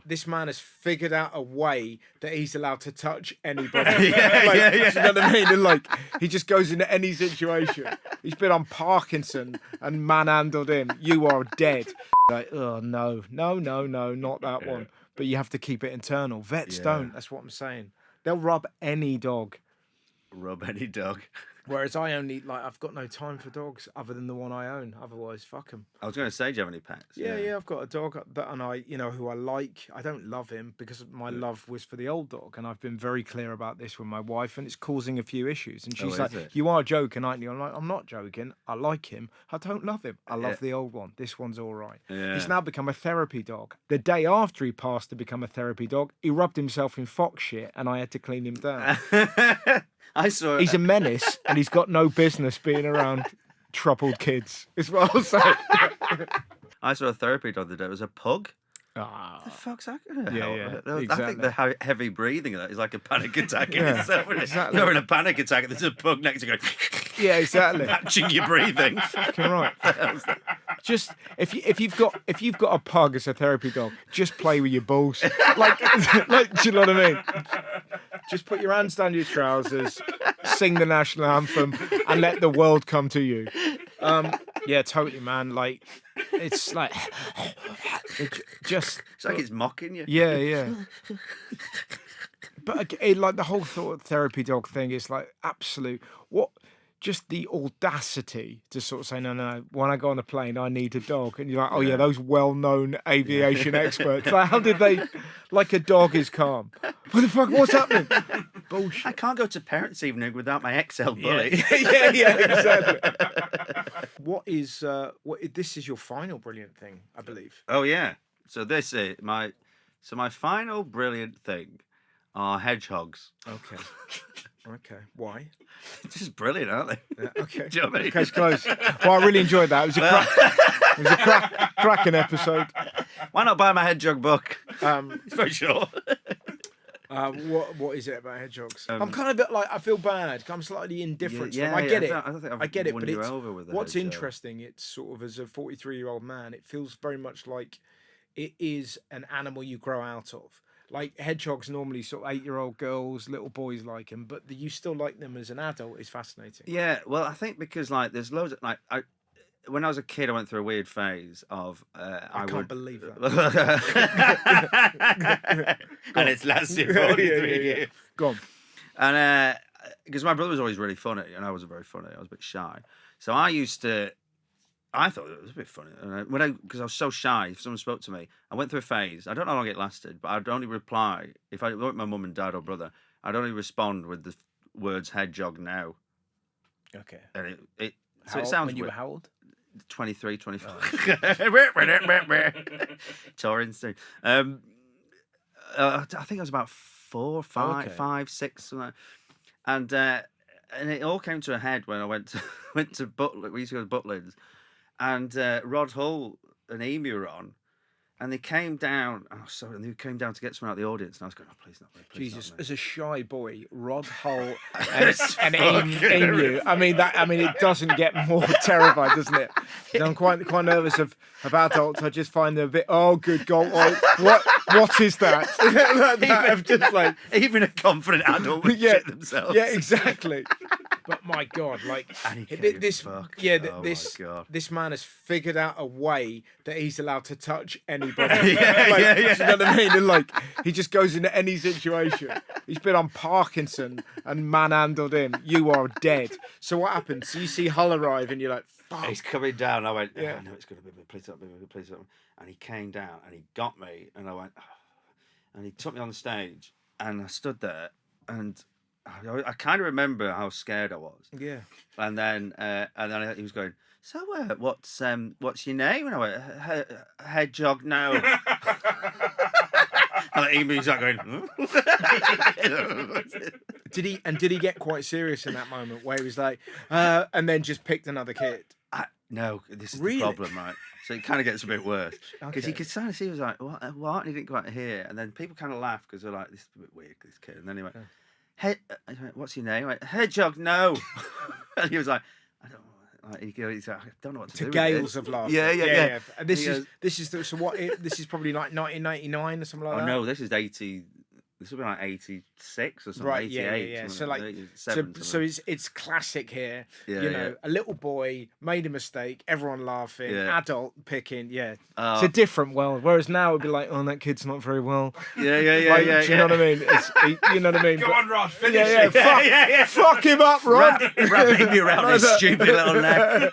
this man has figured out a way that he's allowed to touch anybody. Do you know what I mean? And like, he just goes into any situation. He's been on Parkinson and manhandled him. You are dead. Like, oh no, not that one. But you have to keep it internal. Vets don't. That's what I'm saying. They'll rub any dog. Whereas I've got no time for dogs other than the one I own. Otherwise, fuck them. I was going to say, do you have any pets? Yeah, I've got a dog who I like. I don't love him because my love was for the old dog, and I've been very clear about this with my wife, and it's causing a few issues. And she's like, "You are joking, aren't you?" I'm like, "I'm not joking. I like him. I don't love him. I love the old one. This one's all right." Yeah. He's now become a therapy dog. The day after he passed to become a therapy dog, he rubbed himself in fox shit, and I had to clean him down. I saw. He's a menace, and he's got no business being around troubled kids. Is what I'll say. I saw a therapy dog the other day. It was a pug. Ah, The fuck's that? Exactly. I think the heavy breathing of that is like a panic attack in itself. Exactly. You're in a panic attack. There's a pug next to you going. Yeah, exactly. Matching your breathing. Fucking right. Just if you've got a pug as a therapy dog, just play with your balls. Like, do you know what I mean? Just put your hands down your trousers, sing the national anthem, and let the world come to you. Yeah, totally, man. Like, it's like It's like it's mocking you. Yeah. But like the whole therapy dog thing is like absolute. Just the audacity to sort of say, no, when I go on a plane, I need a dog. And you're like, oh yeah, those well-known aviation experts. Like, how did they, like a dog is calm. What the fuck, what's happening? Bullshit. I can't go to parents' evening without my XL bully. Yeah, exactly. This is your final brilliant thing, I believe. Oh yeah. So this is my final brilliant thing are hedgehogs. Okay. Why? Just brilliant, aren't they? Yeah, okay. Do you know what I mean? Okay, it's close. Well, I really enjoyed that. It was a cracking episode. Why not buy my hedgehog book? It's very short. What is it about hedgehogs? I'm kind of a bit like, I feel bad. I'm slightly indifferent. I get it. I don't think I get it, but it's over with what's interesting, it's sort of, as a 43-year-old man, it feels very much like it is an animal you grow out of. Like, hedgehogs normally sort of 8-year-old girls, little boys like them, but you still like them as an adult is fascinating. Yeah, well, I think because like there's loads of when I was a kid, I went through a weird phase of I can't believe that. And it's lasted 43 years. Go on. And because my brother was always really funny, and I wasn't very funny. I was a bit shy, so I thought it was a bit funny. Because I was so shy, if someone spoke to me, I went through a phase. I don't know how long it lasted, but I'd only reply if I went with my mum and dad or brother. I'd only respond with the words "hedgehog now." Okay. And it sounds. When you were how old? 23, 24. Touring soon. I think I was about 4, 5, 5, 6, something like that. And it all came to a head when I went to Butlin. We used to go to Butlin's, and Rod Hull and Emu were on, and they came down. And they came down to get someone out of the audience, and I was going, "Oh, please not me, please Jesus, not me." as a shy boy, Rod Hull and Emu. I mean, it doesn't get more terrified, doesn't it? I'm quite nervous of adults. I just find them a bit. Oh, good God! What is that? Even a confident adult would shit themselves. Yeah, exactly. But my God, like this man has figured out a way that he's allowed to touch anybody. Do you know what I mean? And like, he just goes into any situation. He's been on Parkinson and manhandled him. You are dead. So what happens? So you see Hull arrive, and you're like, fuck. He's coming down. I went, I know it's going to be me. Please don't be me. Please don't. And he came down and he got me, and I went, and he took me on the stage, and I stood there, and I kind of remember how scared I was. Yeah. And then he was going, so what's your name? And I went, Hedgehog now. And Emu's like going, Did he get quite serious in that moment where he was like, and then just picked another kid? No, this is really? the problem, right? So it kind of gets a bit worse because Okay. you could kind of see he was like, what? And he didn't quite hear, and then people kind of laugh because they're like, this is a bit weird, this kid. And then he went, I went, what's your name? I went, Hedgehog, no. And he was like, I don't know. He's like, I don't know what to do. Gales of laughter. Yeah. And this is so what? This is probably like 1999 or something like that. Oh no, this is 80. This would be like 86 or something. Right, 88, yeah. So like like, 87, so it's classic here. Yeah, you know, a little boy made a mistake, everyone laughing, adult picking. Yeah, it's a different world. Whereas now it'd be like, oh, that kid's not very well. Yeah. Do you know what I mean? You know what I mean? Go on, Rod, finish it. Yeah. Fuck him up, Rod. Wrapping me around his stupid little neck.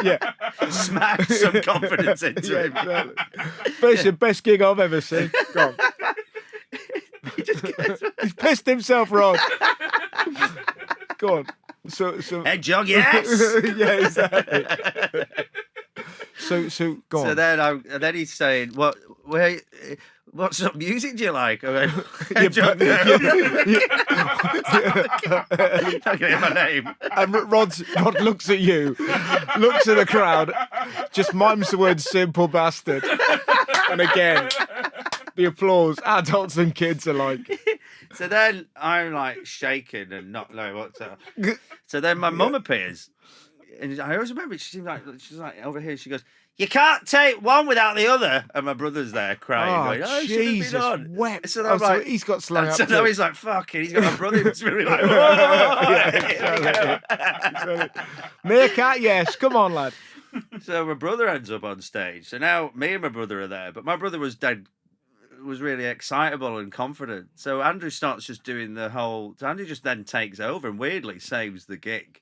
Yeah, Smash some confidence into him. Exactly. But it's the best gig I've ever seen. Go on. He's pissed himself, Rod. Go on. So Hedgehog, yes. Yeah, exactly. So go on. So then he's saying, what sort of music do you like? I went, Hedgehog, no. Not gonna hear my name. And Rod looks at you, looks at the crowd, just mimes the word "simple bastard," and again, the applause, adults and kids alike. So then I'm like shaking and not knowing what to. So then my mum appears, and I always remember she's like over here. She goes, "You can't take one without the other," and my brother's there crying, going, "Oh, Jesus, on." wept. So I'm like, he's got slang up. So now he's like, "Fucking," he's got my brother who's really like, exactly. Meerkat, yes, come on, lad. So my brother ends up on stage. So now me and my brother are there, but my brother was really excitable and confident. So Andrew starts just doing the whole. So Andrew just then takes over and weirdly saves the gig.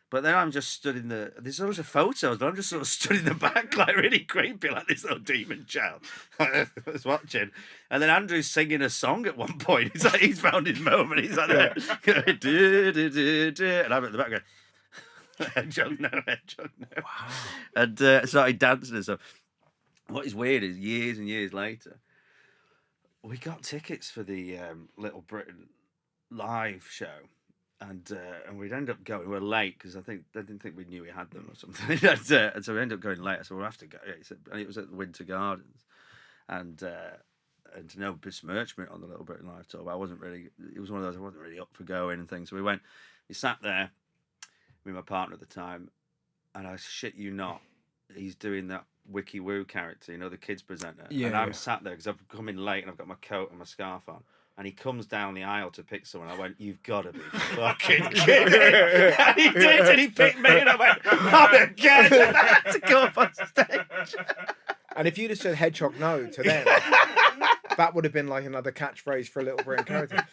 But then I'm just stood in the. There's loads of photos, but I'm just sort of stood in the back, like really creepy, like this little demon child. I was watching, and then Andrew's singing a song at one point. He's like, he's found his moment. He's like, there, and I'm at the back going, hedgehog no. Wow. And started dancing and stuff. What is weird is years and years later, we got tickets for the Little Britain live show, and we'd end up going. We were late because I didn't think we knew we had them or something. And so we ended up going late. So we'll have to go. And it was at the Winter Gardens, and no besmirchment on the Little Britain live tour. But I wasn't really. It was one of those I wasn't really up for going and things. So we went. We sat there with my partner at the time, and I shit you not, he's doing that Wiki Woo character, you know, the kids presenter. Yeah, and I'm sat there because I've come in late and I've got my coat and my scarf on. And he comes down the aisle to pick someone. I went, "You've got to be fucking kidding." And he did, and he picked me, and I went, "Not again." And I had to go up on stage. And if you'd have said hedgehog no to them, that would have been like another catchphrase for a Little Britain character.